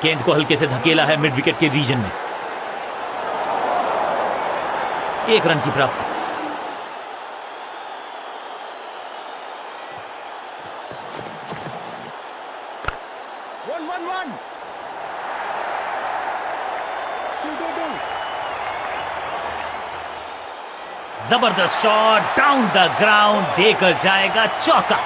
गेंद को हल्के से धकेला है मिड विकेट के रीजन में। 1 रन की प्राप्ति। जबरदस्त शॉट डाउन द ग्राउंड, देकर जाएगा चौका।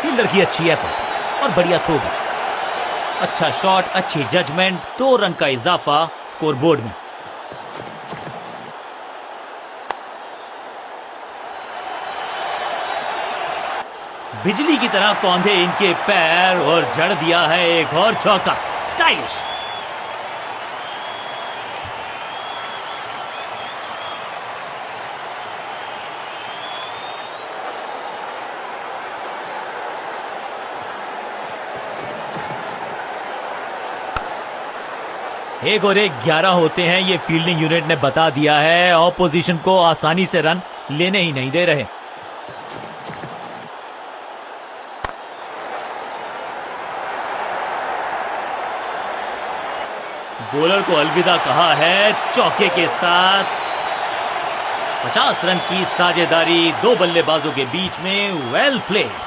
फील्डर की अच्छी एफर्ट और बढ़िया थ्रो भी। अच्छा शॉट, अच्छी जजमेंट, 2 रन का इजाफा स्कोरबोर्ड में। बिजली की तरह कौंधे इनके पैर और जड़ दिया है एक और चौका। स्टाइलिश। एक और एक 11 होते हैं, ये फील्डिंग यूनिट ने बता दिया है। ऑपोजिशन को आसानी से रन लेने ही नहीं दे रहे। बॉलर को अलविदा कहा है चौके के साथ। 50 रन की साझेदारी 2 बल्लेबाजों के बीच में। Well played.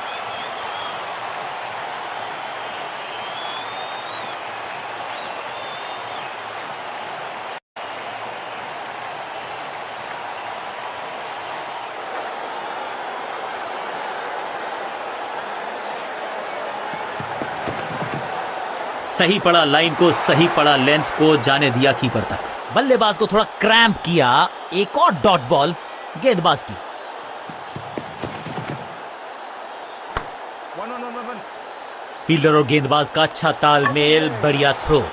सही पड़ा लाइन को, सही पड़ा लेंथ को, जाने दिया कीपर तक। बल्लेबाज को थोड़ा क्रैम्प किया। एक और डॉट बॉल गेंदबाज की। फील्डर और गेंदबाज का अच्छा तालमेल, बढ़िया थ्रो।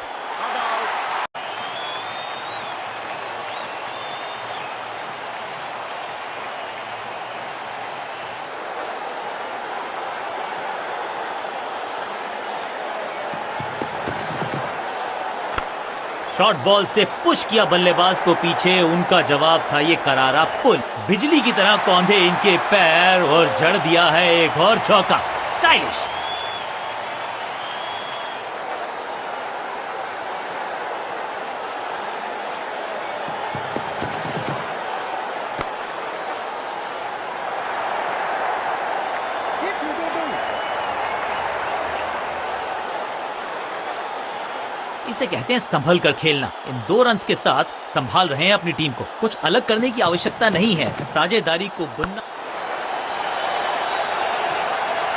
शॉर्ट बॉल से पुश किया बल्लेबाज को पीछे। उनका जवाब था ये करारा पुल। बिजली की तरह कौंधे इनके पैर और जड़ दिया है एक और चौका। स्टाइलिश। इसे कहते हैं संभल कर खेलना। इन 2 रन्स के साथ संभाल रहे हैं अपनी टीम को। कुछ अलग करने की आवश्यकता नहीं है, साझेदारी को बुनना।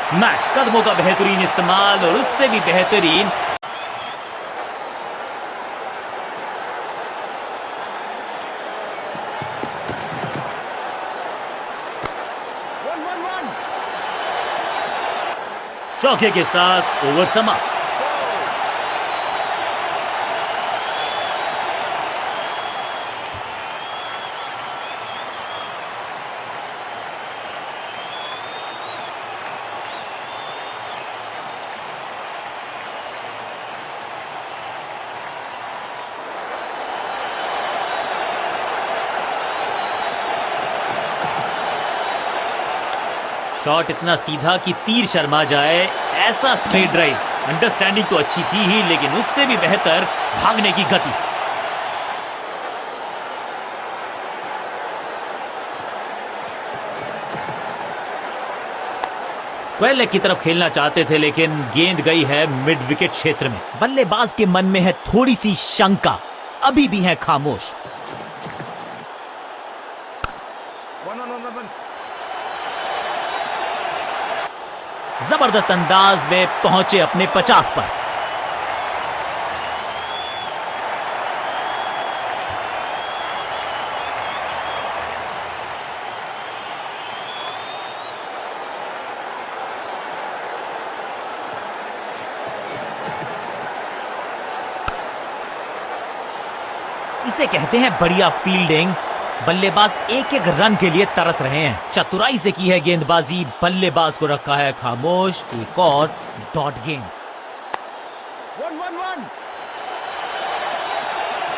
स्मैक, कदमों का बेहतरीन इस्तेमाल और उससे भी बेहतरीन चौके के साथ ओवर समाप्त। शॉट इतना सीधा कि तीर शर्मा जाए, ऐसा स्ट्रेट ड्राइव। अंडरस्टैंडिंग तो अच्छी थी ही, लेकिन उससे भी बेहतर भागने की गति। स्क्वायर लेग की तरफ खेलना चाहते थे, लेकिन गेंद गई है मिड विकेट क्षेत्र में। बल्लेबाज के मन में है थोड़ी सी शंका, अभी भी है खामोश। जबरदस्त अंदाज में पहुंचे अपने 50 पर। इसे कहते हैं बढ़िया फील्डिंग बल्लेबाज एक एक रन के लिए तरस रहे हैं। चतुराई से की है गेंदबाजी, बल्लेबाज को रखा है खामोश। एक और डॉट गेंद।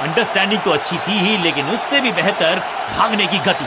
अंडरस्टैंडिंग तो अच्छी थी ही, लेकिन उससे भी बेहतर भागने की गति।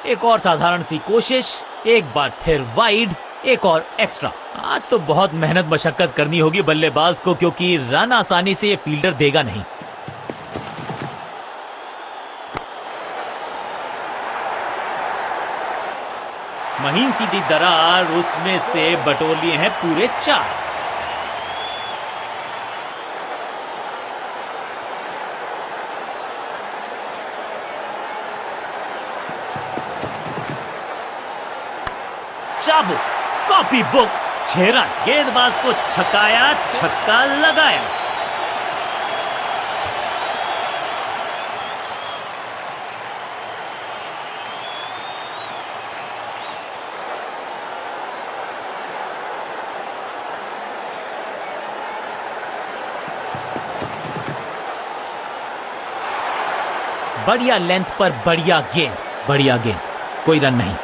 एक और साधारण सी कोशिश, एक बार फिर वाइड, एक और एक्स्ट्रा। आज तो बहुत मेहनत मशक्कत करनी होगी बल्लेबाज को, क्योंकि रन आसानी से ये फील्डर देगा नहीं। महीन सीधी दरार, उसमें से बटोर लिए हैं पूरे 4। चाबुक, कॉपी बुक, 6 रन। गेंदबाज को छकाया, छक्का लगाया। बढ़िया लेंथ पर बढ़िया गेंद, बढ़िया गेंद, कोई रन नहीं।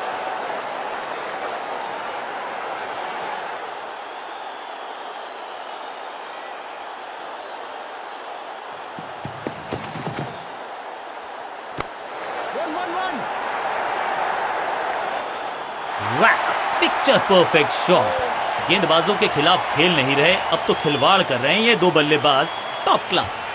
Picture perfect shot. गेंदबाजों के खिलाफ खेल नहीं रहे, अब तो खिलवाड़ कर रहे हैं ये 2 बल्लेबाज, टॉप क्लास।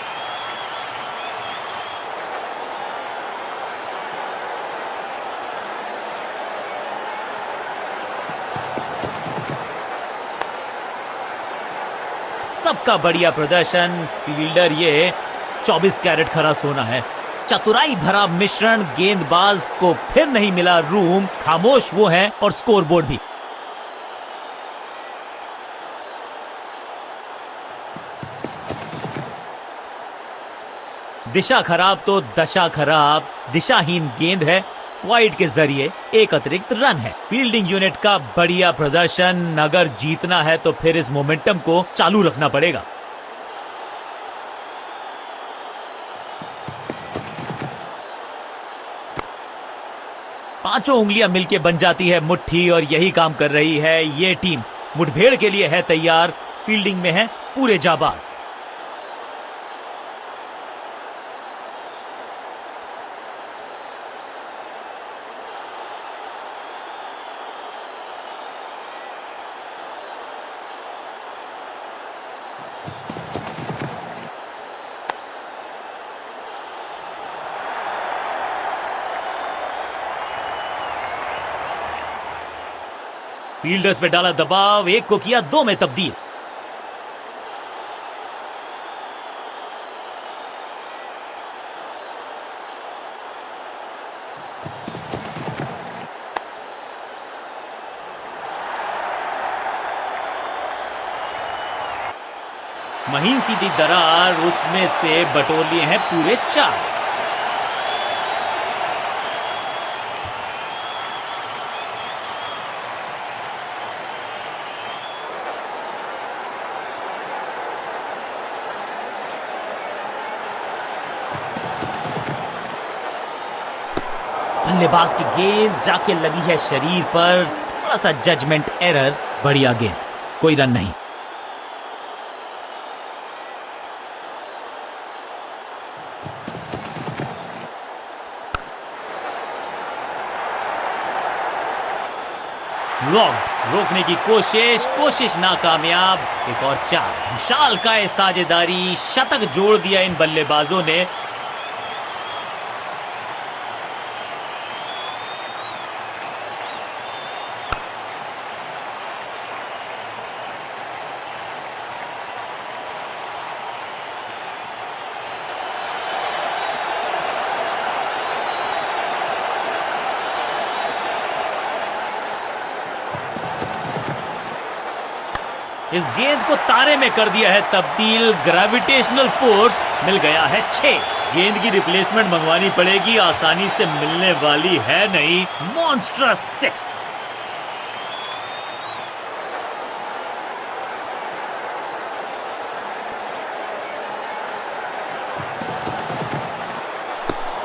सबका बढ़िया प्रदर्शन। फील्डर ये 24 कैरेट खरा सोना है। चतुराई भरा मिश्रण। गेंदबाज को फिर नहीं मिला रूम। खामोश वो है और स्कोरबोर्ड भी। दिशा खराब तो दशा खराब। दिशाहीन गेंद है। वाइड के जरिए एक अतिरिक्त रन है। फील्डिंग यूनिट का बढ़िया प्रदर्शन। अगर जीतना है तो फिर इस मोमेंटम को चालू रखना पड़ेगा। पांचों उंगलियां मिलके बन जाती है मुट्ठी, और यही काम कर रही है ये टीम। मुठभेड़ के लिए है तैयार। फील्डिंग में है पूरे जाबाज। फील्डर्स पे डाला दबाव। एक को किया 2 में तब्दील। महीन सीधी दरार, उसमें से बटोर लिए हैं पूरे 4। बल्लेबाज की गेंद जाके लगी है शरीर पर। थोड़ा सा जजमेंट एरर। बढ़िया गेंद, कोई रन नहीं। फ्लॉग्ड। रोकने की कोशिश नाकामयाब। एक और 4। विशाल का साझेदारी। शतक जोड़ दिया इन बल्लेबाजों ने। इस गेंद को तारे में कर दिया है तब्दील, ग्रेविटेशनल फोर्स मिल गया है 6। गेंद की रिप्लेसमेंट मंगवानी पड़ेगी, आसानी से मिलने वाली है नहीं। मॉन्स्ट्रस 6।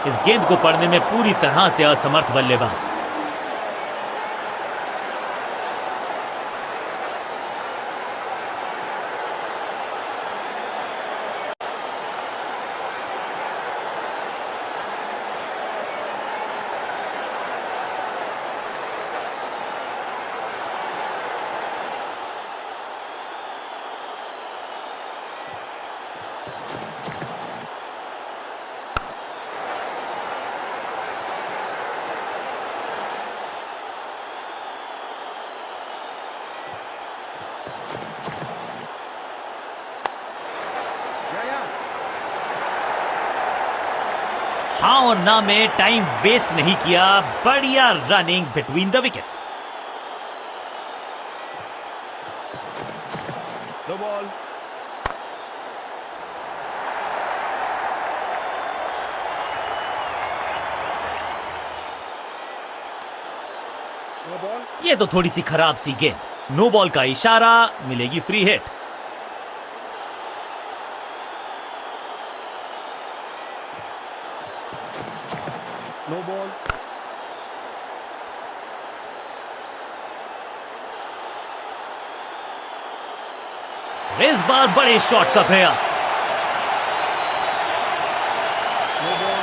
इस गेंद को पढ़ने में पूरी तरह से असमर्थ बल्लेबाज। हाँ और ना में टाइम वेस्ट नहीं किया, बढ़िया running between the wickets. No ball. No ball. ये तो थोड़ी सी खराब सी गेंद। नो बॉल का इशारा, मिलेगी फ्री हिट। No ball. इस बार बड़े शॉट का प्रयास। No ball.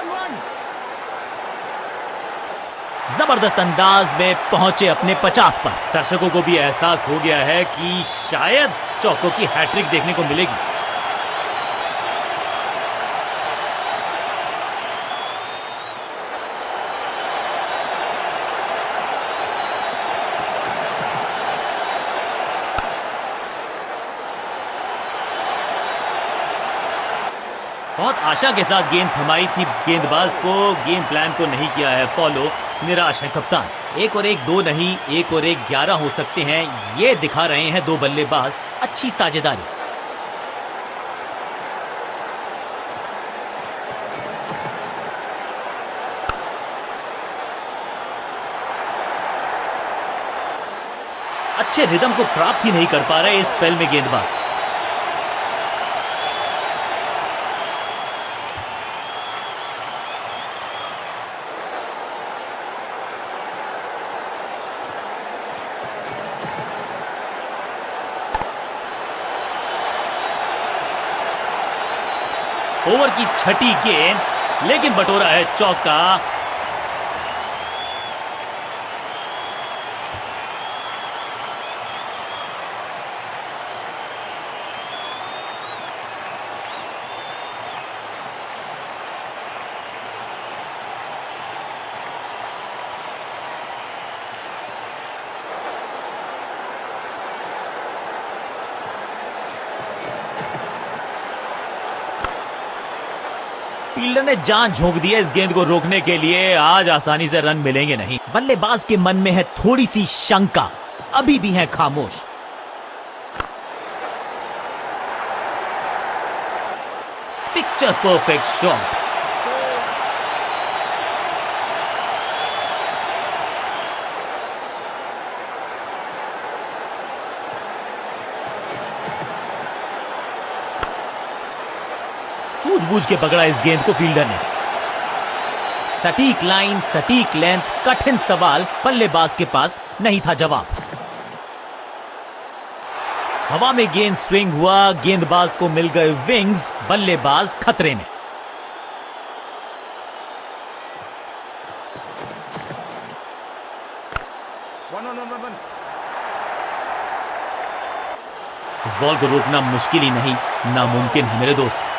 वन। जबरदस्त अंदाज में पहुंचे अपने 50 पर। दर्शकों को भी एहसास हो गया है कि शायद चौकों की हैट्रिक देखने को मिलेगी। बहुत आशा के साथ गेंद थमाई थी गेंदबाज को, गेम प्लान को नहीं किया है फॉलो। निराश है कप्तान। 1 और 1 2 नहीं, 1 और 1 11 हो सकते हैं, ये दिखा रहे हैं दो बल्लेबाज। अच्छी साझेदारी। अच्छे रिदम को प्राप्त ही नहीं कर पा रहे इस स्पेल में गेंदबाज। ओवर की छठी गेंद, लेकिन बटोरा है चौका। फील्डर ने जान झोंक दी है इस गेंद को रोकने के लिए। आज आसानी से रन मिलेंगे नहीं। बल्लेबाज के मन में है थोड़ी सी शंका, अभी भी है खामोश। Picture perfect shot. सूझबूझ के पकड़ा इस गेंद को फील्डर ने। सटीक लाइन, सटीक लेंथ, कठिन सवाल, बल्लेबाज के पास नहीं था जवाब। हवा में गेंद स्विंग हुआ, गेंदबाज को मिल गए विंग्स, बल्लेबाज खतरे में। वन। इस बॉल को रोकना मुश्किल ही नहीं, नामुमकिन है मेरे दोस्त।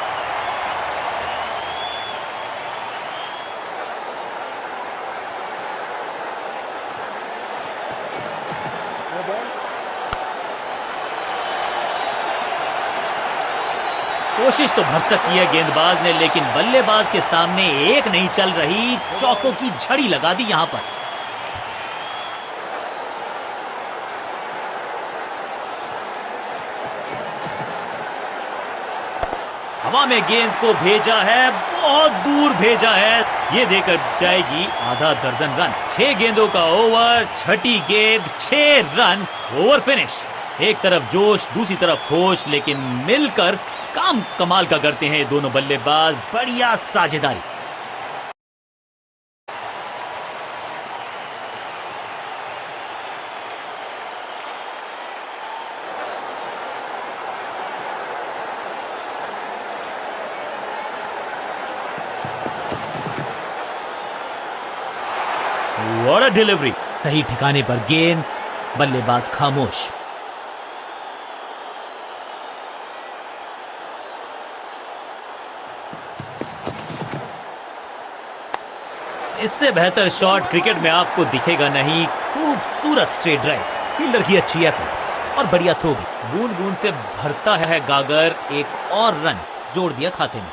कोशिश तो भरसक की है गेंदबाज ने, लेकिन बल्लेबाज के सामने एक नहीं चल रही, चौकों की झड़ी लगा दी यहां पर। हवा में गेंद को भेजा है, बहुत दूर भेजा है, ये देकर जाएगी आधा दर्जन रन। 6 गेंदों का ओवर, छठी गेंद 6 रन, ओवर फिनिश। एक तरफ जोश, दूसरी तरफ होश, लेकिन मिलकर काम कमाल का करते हैं दोनों बल्लेबाज। बढ़िया साझेदारी। What a delivery. सही ठिकाने पर गेंद, बल्लेबाज खामोश। इससे बेहतर शॉट क्रिकेट में आपको दिखेगा नहीं। खूबसूरत स्ट्रेट ड्राइव, फील्डर की अच्छी एफर्ट और बढ़िया थ्रो भी। बूंद बूंद से भरता है गागर, एक और रन जोड़ दिया खाते में।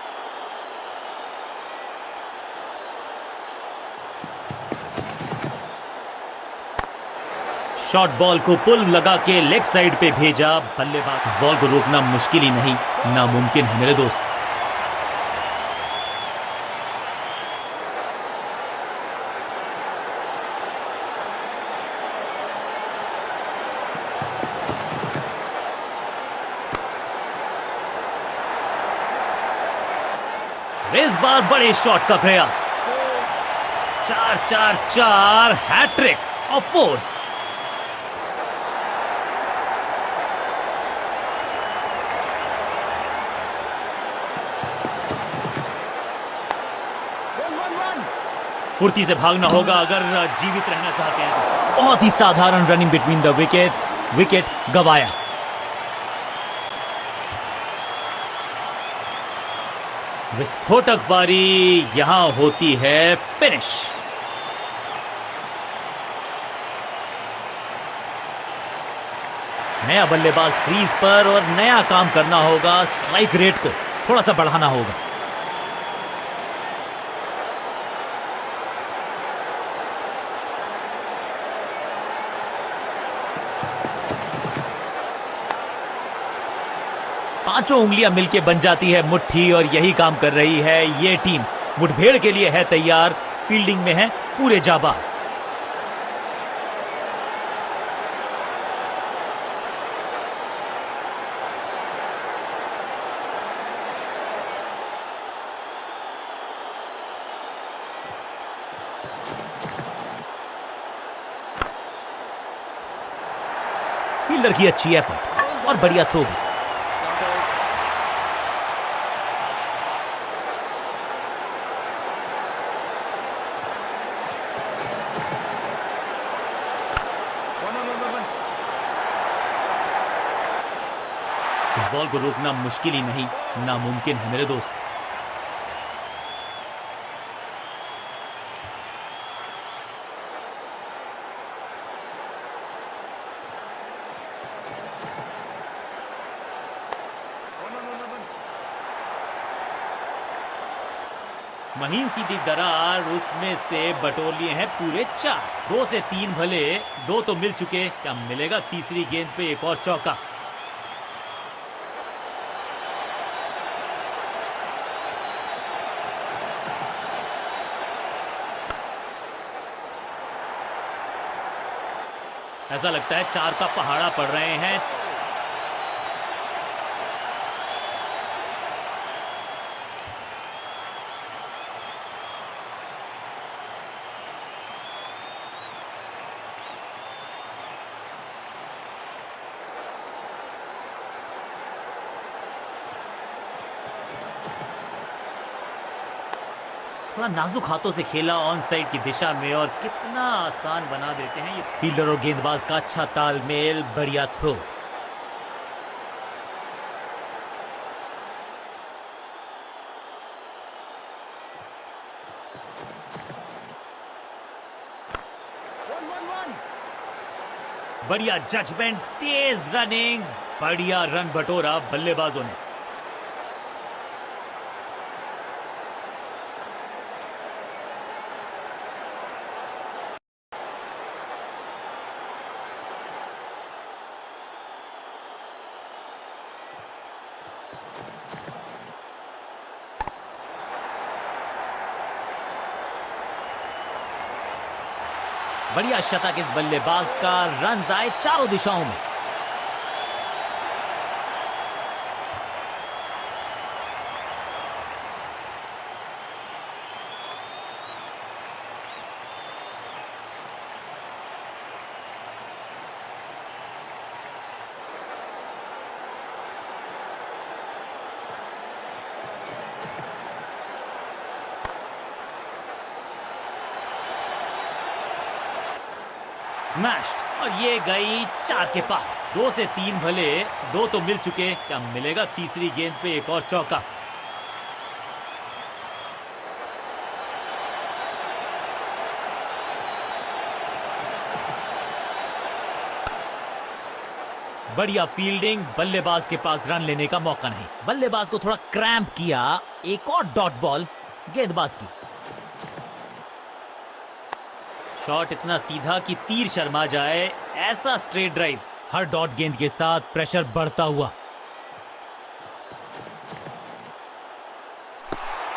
शॉर्ट बॉल को पुल लगा के लेग साइड पे भेजा, बल्लेबाज। इस बॉल को रोकना मुश्किल ही नहीं, नामुमकिन है मेरे दोस्त। इस बार बड़े शॉट का प्रयास। 4-4-4 हैट्रिक ऑफ फोर्स। फुर्ती से भागना होगा अगर जीवित रहना चाहते हैं तो। बहुत ही साधारण running between the wickets, wicket गवाया। विस्फोटक पारी यहां होती है फिनिश। नया बल्लेबाज क्रीज पर और नया काम करना होगा। स्ट्राइक रेट को थोड़ा सा बढ़ाना होगा। पांचों उंगलियां मिलके बन जाती है मुट्ठी, और यही काम कर रही है ये टीम। मुठभेड़ के लिए है तैयार, फील्डिंग में है पूरे जाबाज। फील्डर की अच्छी एफर्ट और बढ़िया थ्रो भी। इस बॉल को रोकना मुश्किल ही नहीं, नामुमकिन है मेरे दोस्त। महीन सीधी दरार, उसमें से बटोर लिए हैं पूरे 4। 2 से 3 भले, 2 तो मिल चुके, क्या मिलेगा तीसरी गेंद पे एक और चौका। ऐसा लगता है 4 का पहाड़ा पड़ रहे हैं। थोड़ा नाजुक हाथों से खेला ऑन साइड की दिशा में, और कितना आसान बना देते हैं ये। फील्डर और गेंदबाज का अच्छा तालमेल, बढ़िया थ्रो। बढ़िया जजमेंट, तेज रनिंग, बढ़िया रन बटोरा बल्लेबाजों ने। बढ़िया शतक इस बल्लेबाज का, रन आए चारों दिशाओं में। स्मैश्ड, और ये गई 4 के पार। 2 से 3 भले, 2 तो मिल चुके, क्या मिलेगा तीसरी गेंद पे एक और चौका। बढ़िया फील्डिंग, बल्लेबाज के पास रन लेने का मौका नहीं। बल्लेबाज को थोड़ा क्रैम्प किया, एक और डॉट बॉल गेंदबाज की। शॉट इतना सीधा कि तीर शर्मा जाए, ऐसा स्ट्रेट ड्राइव। हर डॉट गेंद के साथ प्रेशर बढ़ता हुआ।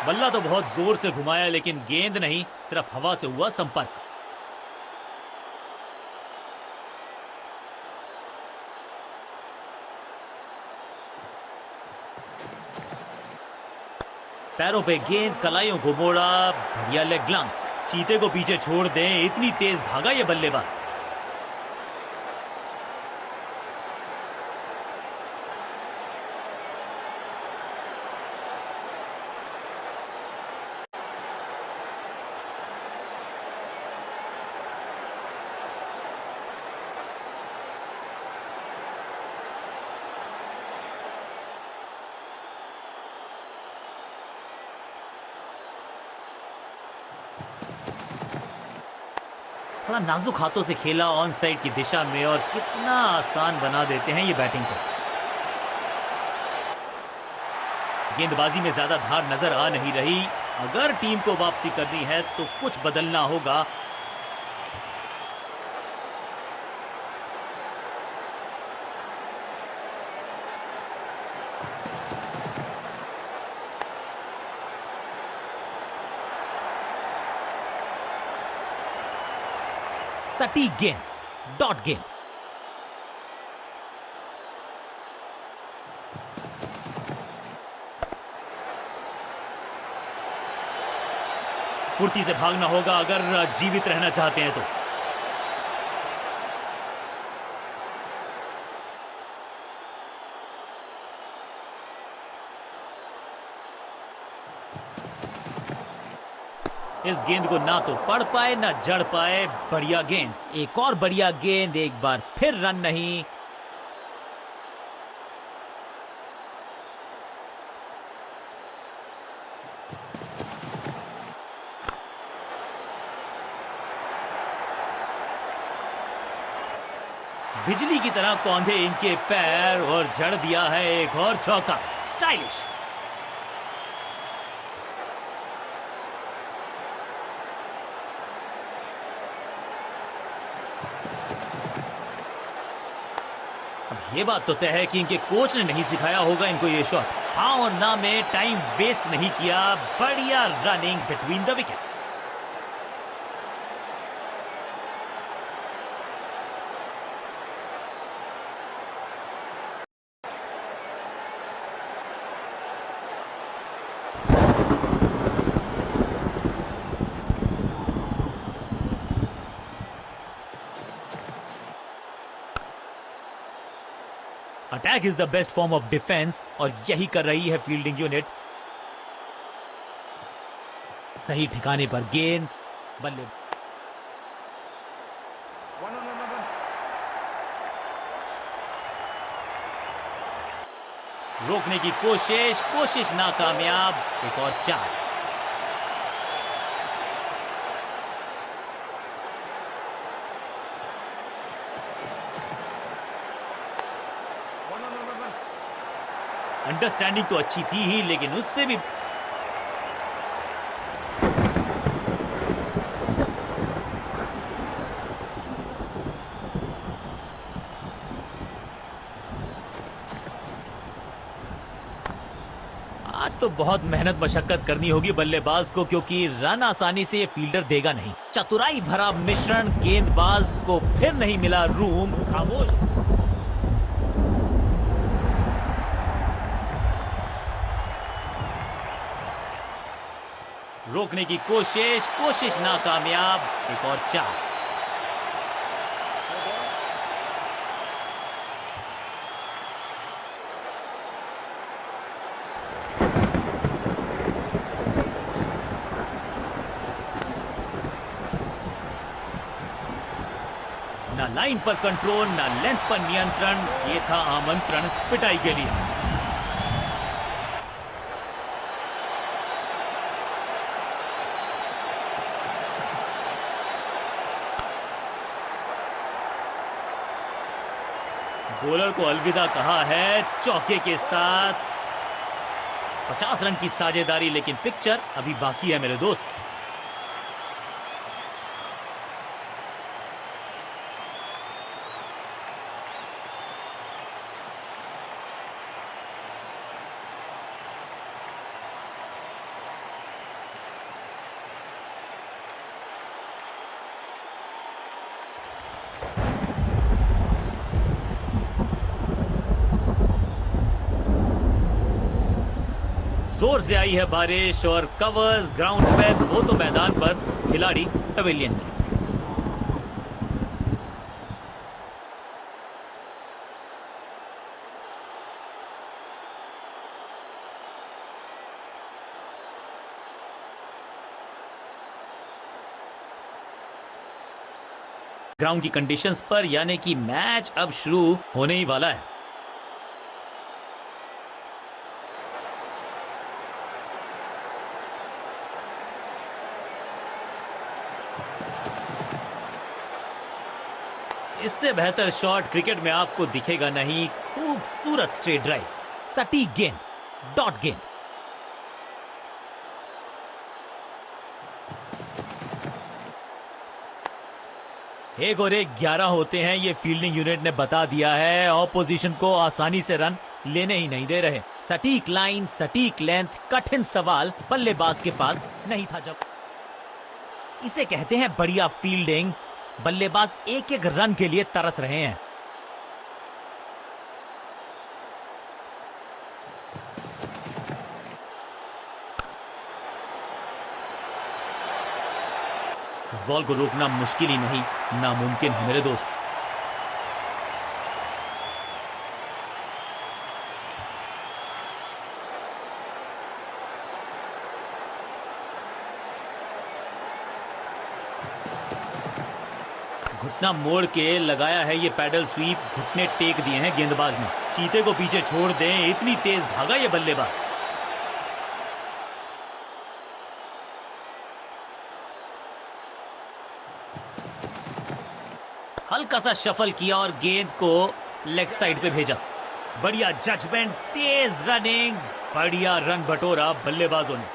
बल्ला तो बहुत जोर से घुमाया, लेकिन गेंद नहीं, सिर्फ हवा से हुआ संपर्क। पैरों पे गेंद, कलाइयों को मोड़ा, बढ़िया लेग ग्लांस। चीते को पीछे छोड़ दें, इतनी तेज भागा ये बल्लेबाज। थोड़ा नाजुक हाथों से खेला ऑन साइड की दिशा में, और कितना आसान बना देते हैं ये बैटिंग को। गेंदबाजी में ज्यादा धार नजर आ नहीं रही। अगर टीम को वापसी करनी है तो कुछ बदलना होगा। सटीक गेंद, डॉट गेंद। फुर्ती से भागना होगा अगर जीवित रहना चाहते हैं तो। इस गेंद को ना तो पढ़ पाए ना जड़ पाए। बढ़िया गेंद, एक और बढ़िया गेंद, एक बार फिर रन नहीं। बिजली की तरह कौंधे इनके पैर, और जड़ दिया है एक और चौका। स्टाइलिश। अब ये बात तो तय है कि इनके कोच ने नहीं सिखाया होगा इनको ये शॉट। हाँ और ना में टाइम वेस्ट नहीं किया। बढ़िया running between the wickets. Attack is the best form of defence, और यही कर रही है फील्डिंग यूनिट। सही ठिकाने पर गेंद, बल्ले रोकने की कोशिश नाकामयाब। एक और 4। अंडरस्टैंडिंग तो अच्छी थी ही, लेकिन उससे भी आज तो बहुत मेहनत मशक्कत करनी होगी बल्लेबाज को, क्योंकि रन आसानी से ये फील्डर देगा नहीं। चतुराई भरा मिश्रण, गेंदबाज को फिर नहीं मिला रूम। खामोश। रोकने की कोशिश नाकामयाब। एक और 4। ना लाइन पर कंट्रोल, ना लेंथ पर नियंत्रण। ये था आमंत्रण पिटाई के लिए। बॉलर को अलविदा कहा है चौके के साथ। 50 रन की साझेदारी, लेकिन पिक्चर अभी बाकी है मेरे दोस्त। जोर से आई है बारिश और कवर्स ग्राउंड पे, वो तो मैदान पर, खिलाड़ी पवेलियन में। ग्राउंड की कंडीशंस पर, यानी कि मैच अब शुरू होने ही वाला है। इससे बेहतर शॉट क्रिकेट में आपको दिखेगा नहीं। खूबसूरत स्ट्रेट ड्राइव, सटीक गेंद, डॉट गेंद। एक और एक 11 होते हैं, ये फील्डिंग यूनिट ने बता दिया है। ऑपोजिशन को आसानी से रन लेने ही नहीं दे रहे। सटीक लाइन, सटीक लेंथ, कठिन सवाल बल्लेबाज के पास नहीं था। जब इसे कहते हैं बढ़िया फील्डिंग। बल्लेबाज एक एक रन के लिए तरस रहे हैं। इस बॉल को रोकना मुश्किल ही नहीं, नामुमकिन है मेरे दोस्त। घुटना मोड़ के लगाया है ये पैडल स्वीप। घुटने टेक दिए हैं गेंदबाज ने। चीते को पीछे छोड़ दें, इतनी तेज भागा ये बल्लेबाज। हल्का सा शफल किया और गेंद को लेग साइड पे भेजा। बढ़िया जजमेंट, तेज रनिंग, बढ़िया रन बटोरा बल्लेबाजों ने।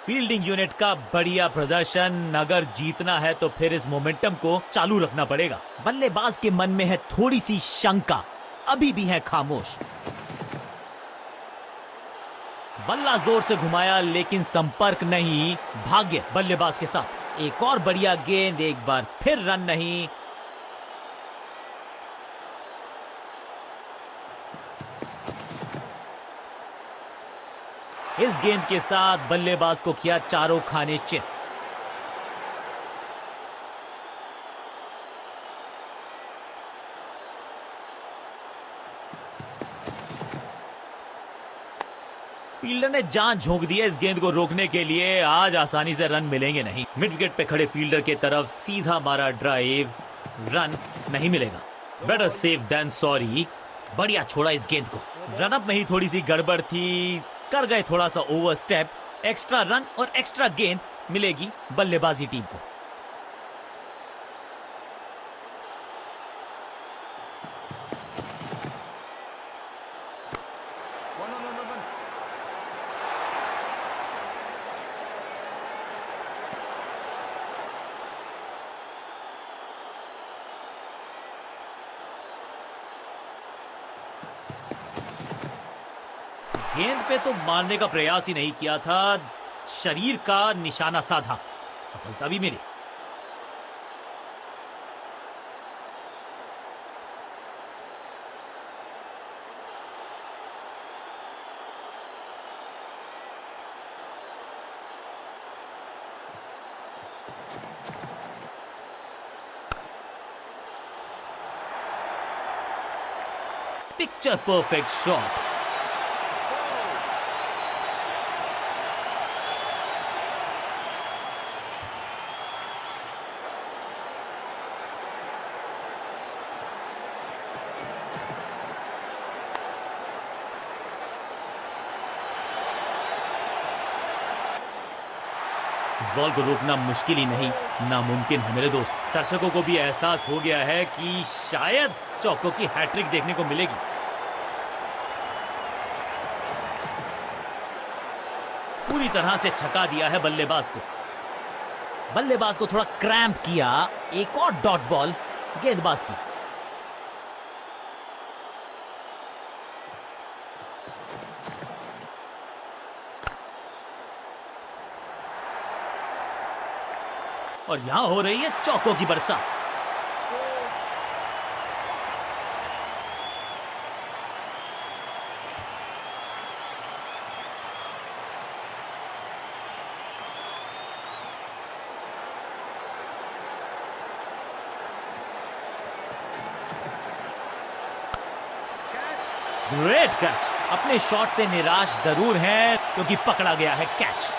फील्डिंग यूनिट का बढ़िया प्रदर्शन। अगर जीतना है तो फिर इस मोमेंटम को चालू रखना पड़ेगा। बल्लेबाज के मन में है थोड़ी सी शंका, अभी भी है खामोश। बल्ला जोर से घुमाया, लेकिन संपर्क नहीं। भाग्य बल्लेबाज के साथ। एक और बढ़िया गेंद, एक बार फिर रन नहीं। इस गेंद के साथ बल्लेबाज को किया चारों खाने चित। फील्डर ने जान झोंक दी है इस गेंद को रोकने के लिए। आज आसानी से रन मिलेंगे नहीं। मिड विकेट पे खड़े फील्डर के तरफ सीधा मारा ड्राइव, रन नहीं मिलेगा। Better safe than sorry. बढ़िया छोड़ा इस गेंद को। रनअप में ही थोड़ी सी गड़बड़ थी, कर गए थोड़ा सा ओवर स्टेप। एक्स्ट्रा रन और एक्स्ट्रा गेंद मिलेगी बल्लेबाजी टीम को। गेंद पे तो मारने का प्रयास ही नहीं किया था, शरीर का निशाना साधा, सफलता भी मिली। Picture perfect shot. इस बॉल को रोकना मुश्किल ही नहीं, नामुमकिन है मेरे दोस्त। दर्शकों को भी एहसास हो गया है कि शायद चौकों की हैट्रिक देखने को मिलेगी। पूरी तरह से छका दिया है बल्लेबाज को। बल्लेबाज को थोड़ा क्रैम्प किया, एक और डॉट बॉल गेंदबाज की। और यहां हो रही है चौकों की बरसात। Great catch. अपने शॉट से निराश जरूर हैं क्योंकि पकड़ा गया है कैच।